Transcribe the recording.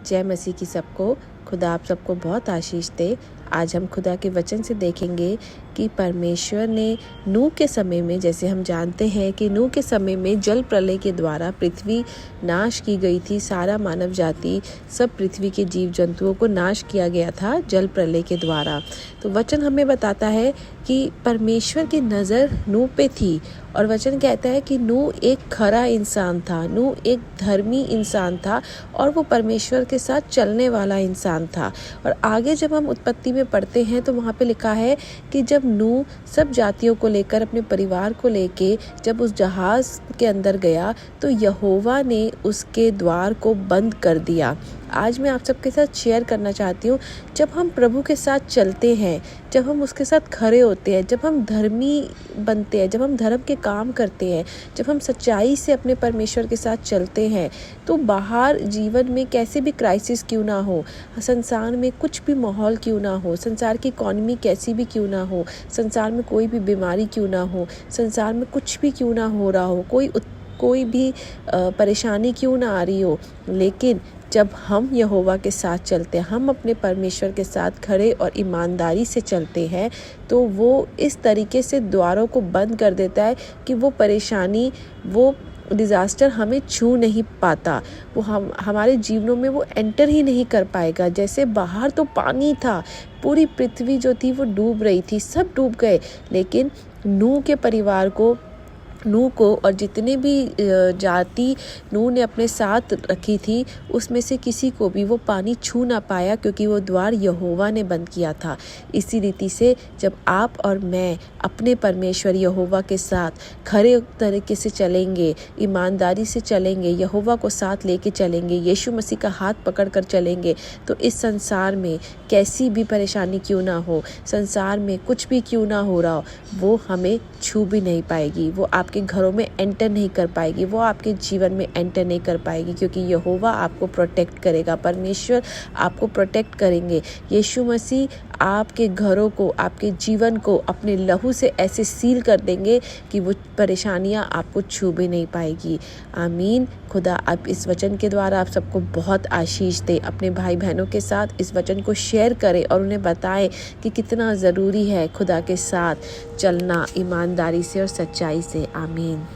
जय मसीह की सबको। खुदा आप सबको बहुत आशीष दे। आज हम खुदा के वचन से देखेंगे कि परमेश्वर ने नूह के समय में, जैसे हम जानते हैं कि नूह के समय में जल प्रलय के द्वारा पृथ्वी नाश की गई थी। सारा मानव जाति, सब पृथ्वी के जीव जंतुओं को नाश किया गया था जल प्रलय के द्वारा। तो वचन हमें बताता है कि परमेश्वर की नज़र नूह पे थी और वचन कहता है कि नूह एक खरा इंसान था, नूह एक धर्मी इंसान था और वो परमेश्वर के साथ चलने वाला इंसान था। और आगे जब हम उत्पत्ति में पढ़ते हैं तो वहाँ पे लिखा है कि जब नूह सब जातियों को लेकर, अपने परिवार को लेके जब उस जहाज़ के अंदर गया तो यहोवा ने उसके द्वार को बंद कर दिया। आज मैं आप सबके साथ शेयर करना चाहती हूँ, जब हम प्रभु के साथ चलते हैं, जब हम उसके साथ खड़े होते हैं, जब हम धर्मी बनते हैं, जब हम धर्म के काम करते हैं, जब हम सच्चाई से अपने परमेश्वर के साथ चलते हैं, तो बाहर जीवन में कैसे भी क्राइसिस क्यों ना हो, संसार में कुछ भी माहौल क्यों ना हो, संसार की इकॉनमी कैसी भी क्यों ना हो, संसार में कोई भी बीमारी क्यों ना हो, संसार में कुछ भी क्यों ना हो रहा हो, कोई भी परेशानी क्यों ना आ रही हो, लेकिन जब हम यहोवा के साथ चलते हैं, हम अपने परमेश्वर के साथ खड़े और ईमानदारी से चलते हैं, तो वो इस तरीके से द्वारों को बंद कर देता है कि वो परेशानी, वो डिज़ास्टर हमें छू नहीं पाता, वो हमारे जीवनों में वो एंटर ही नहीं कर पाएगा। जैसे बाहर तो पानी था, पूरी पृथ्वी जो थी वो डूब रही थी, सब डूब गए, लेकिन नूह के परिवार को, नूह को और जितने भी जाति नूह ने अपने साथ रखी थी, उसमें से किसी को भी वो पानी छू ना पाया, क्योंकि वो द्वार यहोवा ने बंद किया था। इसी रीति से जब आप और मैं अपने परमेश्वर यहोवा के साथ खरे तरीके से चलेंगे, ईमानदारी से चलेंगे, यहोवा को साथ लेके चलेंगे, यीशु मसीह का हाथ पकड़ कर चलेंगे, तो इस संसार में कैसी भी परेशानी क्यों ना हो, संसार में कुछ भी क्यों ना हो रहा हो, वो हमें छू भी नहीं पाएगी, वो आपके घरों में एंटर नहीं कर पाएगी, वो आपके जीवन में एंटर नहीं कर पाएगी, क्योंकि यहोवा आपको प्रोटेक्ट करेगा, परमेश्वर आपको प्रोटेक्ट करेंगे। यीशु मसीह आपके घरों को, आपके जीवन को अपने लहू से ऐसे सील कर देंगे कि वो परेशानियां आपको छू भी नहीं पाएगी। आमीन। खुदा आप इस वचन के द्वारा आप सबको बहुत आशीष दे। अपने भाई बहनों के साथ इस वचन को शेयर करें और उन्हें बताएं कि कितना ज़रूरी है खुदा के साथ चलना ईमानदारी से और सच्चाई से। आमीन।